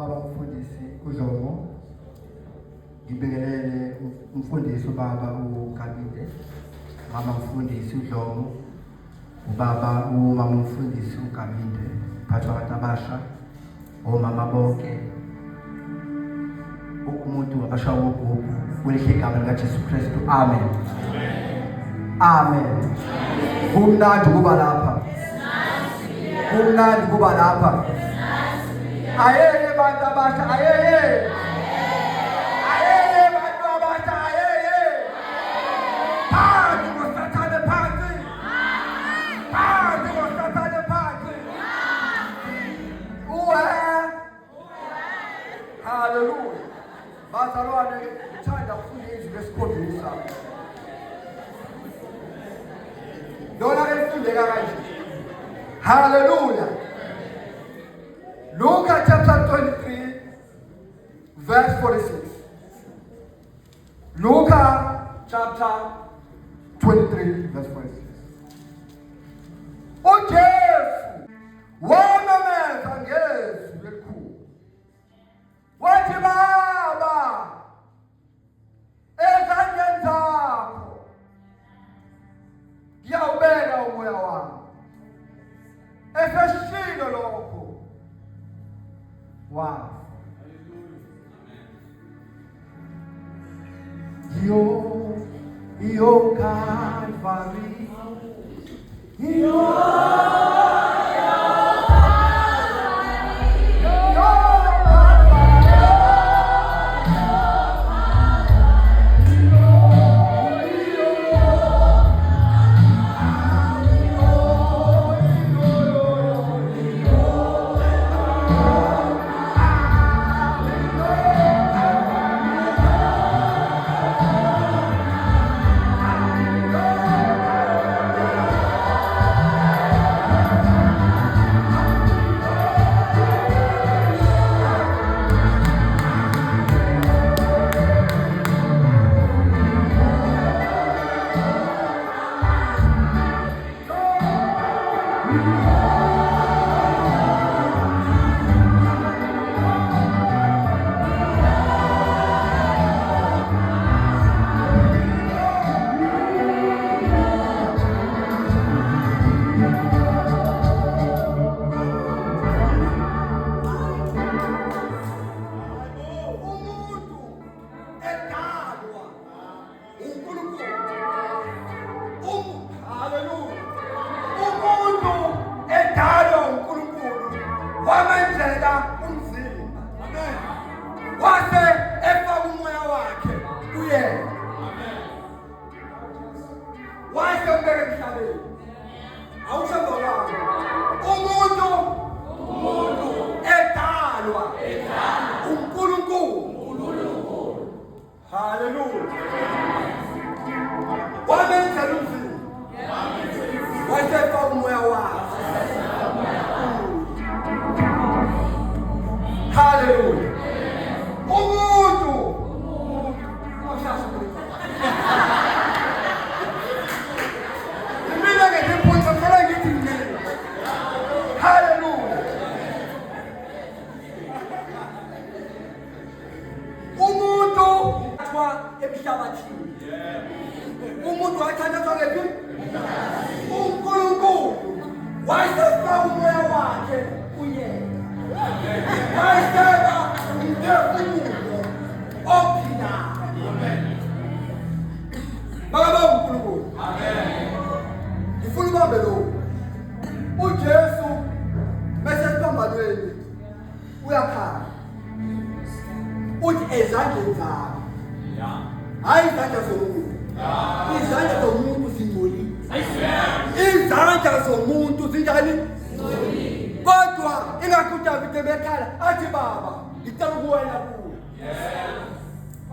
ubaba umfundisi uZomo, ngibingelele umfundisi ubaba uKabinde, mama umfundisi uZomo, ubaba umama umfundisi uKabinde, phathwa abantu abasha, omama bonke, umuntu abasha wogroup kulihle igama likaJesu Kristu. Amen. Amen. Kumnandi kuba lapha. Kumnandi kuba lapha. Ayeye bantu abasha, ayeye. Ayeye bantu abasha, ayeye. Phansi ngosathane phansi. Phansi ngosathane phansi. Uwe. Hallelujah. Bazalwane, ngithanda ukufunda izwi lesikhombisa. Lona elifundeka kanje. Hallelujah. Luke chapter 23 verse 46. Luke chapter 23 verse 46. uJesu wamemeza ngezwi elikhulu wathi, Baba, ezandleni zakho ngiyawubeka umoya wami. Eseshilo lokho wafa. Yo Calvary,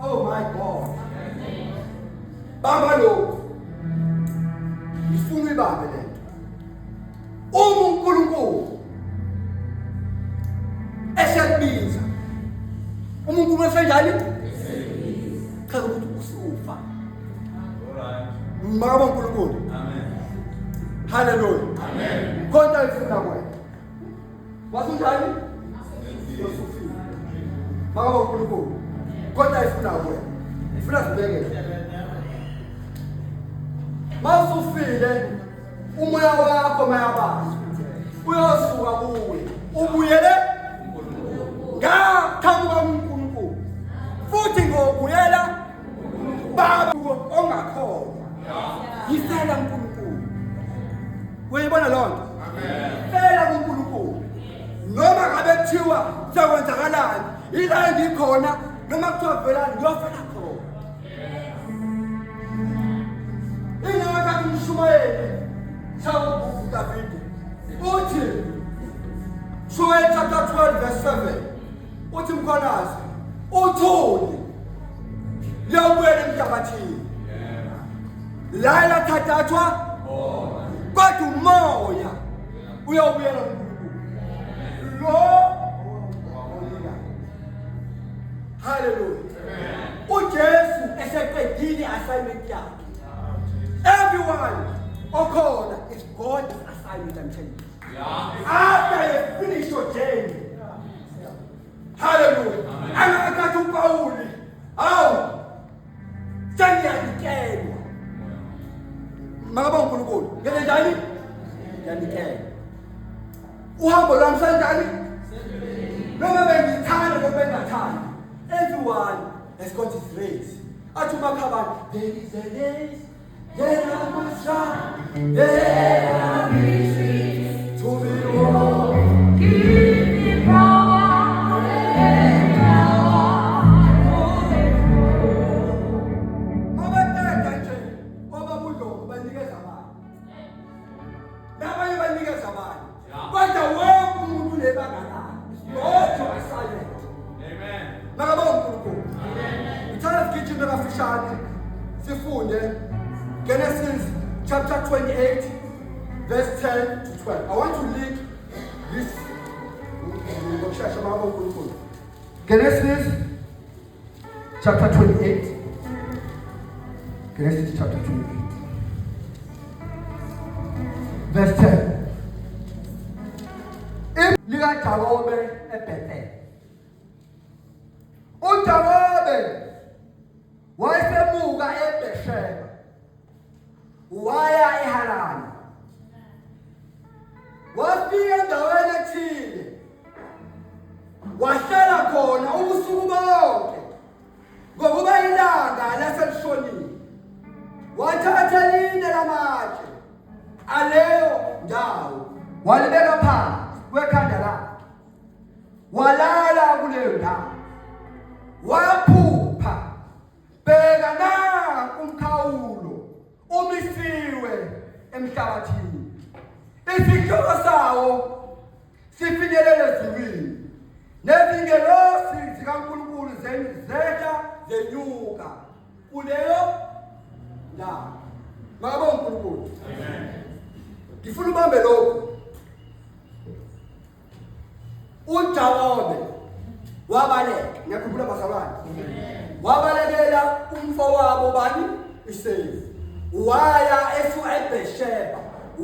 oh my God. Baba lo. Ifuna ibambe lento. uNkulunkulu esebiza. uNkulunkulu esenjani? Cha ukuthi usufa. Alright. Baba uNkulunkulu. Amen. Hallelujah. Amen. Konta ifuna kwena. Wasunjani? Usufile. Makaba uNkulunkulu. Kodwa ifuna kuwe. Ifuna sibheke. Masufile umoya wakho mayabazi. Uyosuka kuwe. Ubuyele ngaphambi uNkulunkulu. Futhi ngobuyela baba ongakholwa. Yisela uNkulunkulu. Uyibona lonto? Fela uNkulunkulu. Noma ngabe kuthiwa sekwenzakalani, ila ngikhona noma kuthiwa velani ngiyofela khona. Ingaka umshumayeli sawu David. Uthi Joel chapter 12 verse 7. Uthi mkhonasi uthuli liyawubuyela emhlabathini. La lathathwa kodwa umoya uyawubuyela lo. Hallelujah. uJesu eseqedile assignment yakhe. Everyone okhona is God's assignment, I'm telling you. After you finish your journey. Hallelujah. Angakathi uPawuli awu sengiyandikelwa. Makaba uNkulunkulu ngene njani? Yandikelwa. Uhambo lwami senjani? Noma bengithanda noma bengathanda. Everyone has got his race. Athi uMakhabane, there is a race. There I must run. There I be to be won. Give me power and power. Abathatha nje obabudlo banikeza abantu. Nabanye banikeza abantu. Kodwa wonke umuntu lebangana. Kodwa assignment. Amen. Makaba uNkulunkulu. Amen. Ithanda sigijime kafishane sifunde Genesis chapter 28 verse 10 to 12. I want to read this. Genesis chapter 28. Genesis chapter 28 verse 10. Lika Jakobe eBethel. uJakobe wayesemuka eBesheba waya eHarani. Wafika endaweni ethile wahlala khona ubusuku bonke ngokuba ilanga laselishonile. Wathatha linde lamatshe aleyo ndawo walibeka phansi kwekhanda lakhe walala kuleyo ndawo. Waphupha bheka nanku umkhawulo umisiwe emhlabathini. Isihloko sawo sifinyelele ezulwini. Nezingelosi zikaNkulunkulu zehla zenyuka kuleyo ndawo. Makaba uNkulunkulu. Amen. Ngifuna ubambe lokho. uJakobe wabaleka. Ngiyakhumbula bazalwane. Wabalekela umfowabo bani Esawu. Waya eBesheba.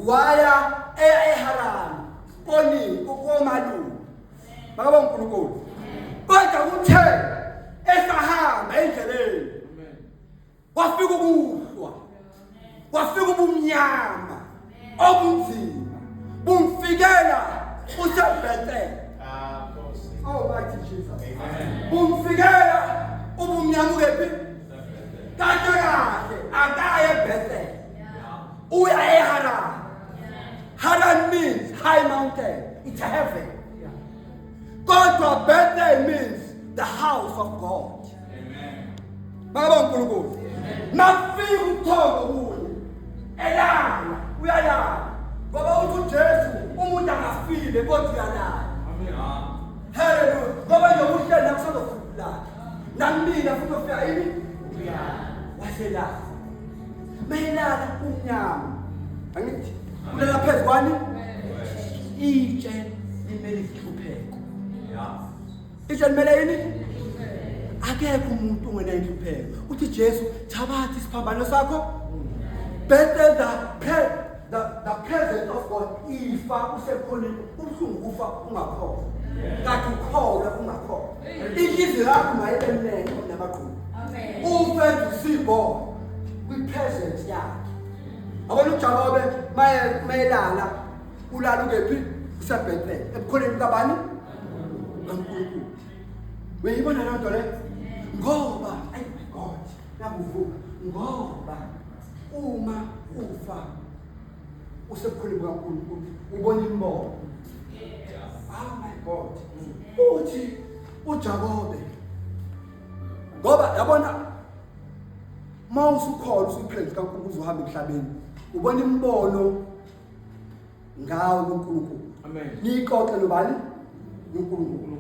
Waya eHarani. Koni ukomalu. Makaba uNkulunkulu. Kodwa kuthe esahamba endleleni. Wafika ukuhlwa. Wafika ubumnyama obunzima. Bumfikela useBethel. Oh, mighty Jesus. Amen. Bumfikela ubumnyama ukephi? Kahle akaye eBethel. Uya eHarani. Haran means high mountain. It's a heaven. Kodwa Bethel means the house of God. Amen. Makaba uNkulunkulu. Nafika uthongo kuye. Elala, uyalala. Ngoba uthi uJesu umuntu angafile kodwa uyalala. Amen. Hallelujah. Ngoba nje uhleli nakusozofula. Namina futhi ufika yini? Uyalala. Waselala. Mayelala umnyama. Angithi ulala phezu kwani? Itshe limele ihlupheko. Itshe limele yini? Akekho umuntu ongena inhlupheko. Uthi Jesu, thabathi isiphambano sakho. Better the presence of God ifa usekhona ubuhlungu kufa ungakhola. Kanti ukhola ungakhola. Inhliziyo yakho mayibe mnene kunabaqhubi. Ufe usibona kwi-presence yakhe. Abona uJakobe mayelala ulala ukephi useBethlehem ebukhoneni kabani kaNkulunkulu. Uyibona loo nto le ngoba ay my God nakuvuka ngoba uma ufa usebukhoneni kaNkulunkulu ubona imbono. Oh my God. Uthi uJakobe ngoba yabona mawusukholwa usupresence kaNkulunkulu uzohamba emhlabeni ubona imbono ngawo uNkulunkulu. Amen. Nixoxe nobani uNkulunkulu.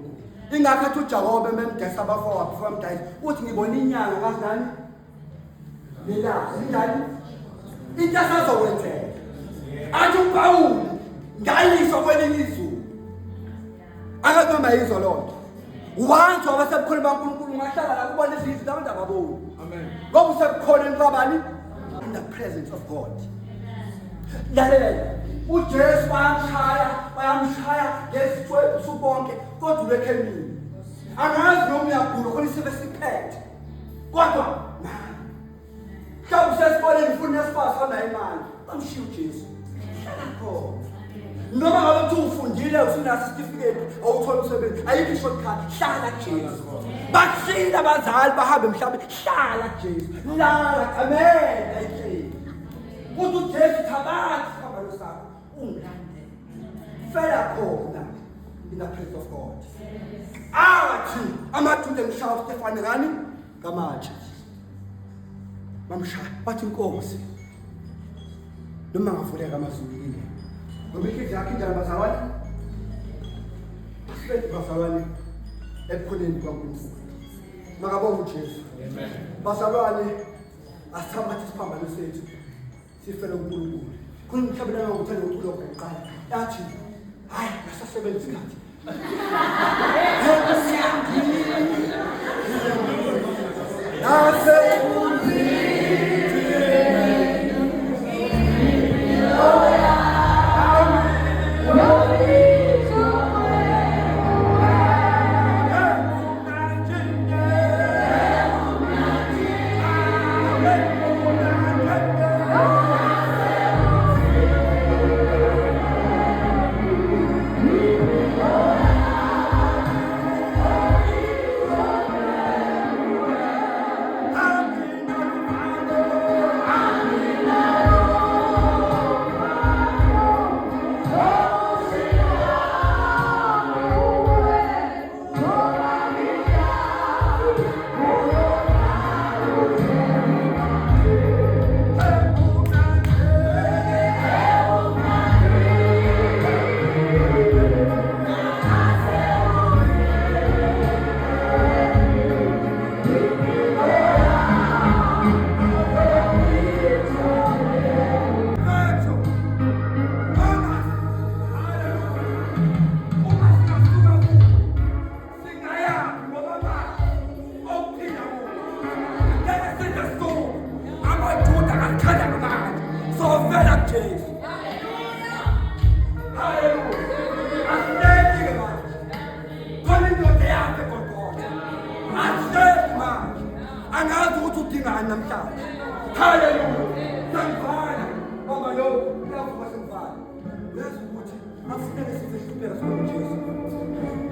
Ingakho uJakobe memdesa abafowabo bamdayisa uthi ngibona inyanga kazinani nelanga njani into asazokwenzeka. Athi uPawuli ngayisho kwelinye izulu. Akathoma izolo lonke. Wantu abasebukhona baNkulunkulu ngahlala la kubona izinto abantu ababoni. Amen. Ngoba usebukhona kabani in the presence of God. Lalela uJesu bayamshaya ngesithwe subonke kodwa ulekhemini. Angazi noma uyagula khona isibe siphethe. Kodwa mhlawumbe sesiboneni ufuna nesipasa nayo imali. Bamshiya uJesu. Hlala khona. Noma ngabe uthi ufundile usuna certificate awuthola umsebenzi ayikho ishortcut hlala kuJesu. Bakushinda abazali bahambe emhlabeni hlala kuJesu. Lala amen ayikho. Kuthi uJesu thabathi isibambalo sakho ungilande. Fela khona in the presence of God. Athi amathunde emshaya uStefane ngani ngamatshe. Bamshaya bathi inkosi noma ngavuleka amazulu. Ngoba inhliziyo yakhe injalo bazalwane. Asibethi bazalwane ebukhoneni kaNkulunkulu. Makabonga uJesu. Amen. Bazalwane asithabathe isiphambano sethu sifele uNkulunkulu. Khona umhlabelana ngokuthanda uNkulunkulu oqala. Yathi hayi ngasasebenza isikhathi.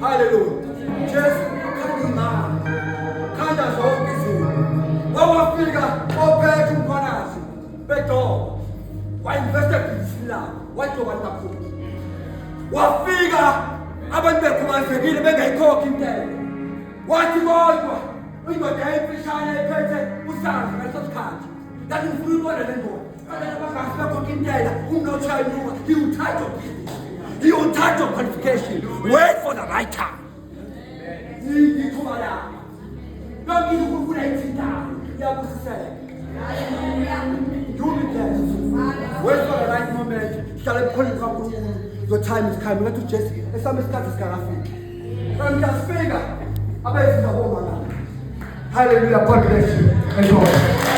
Hallelujah. Jesu kanima. Kanda zonke izinto. Wawafika ophethe umkhonasi bedoba. Wainvesta kwisila, wajoba kakhulu. Wafika abantu bekhubazekile bengayikhokhi intela. Wathi kodwa indoda yayifishane ephethe usazi ngaleso sikhathi. Kanti ngifuna ukubona le ndoda. Abanye abangasi bekhokhi intela, umnotshayinuma, he entitled qualification. Wait for the right time. Wait for the right moment. Shall I call it? Your time is coming. Let to just some start is going to just figure. Hallelujah. God bless you. Enjoy.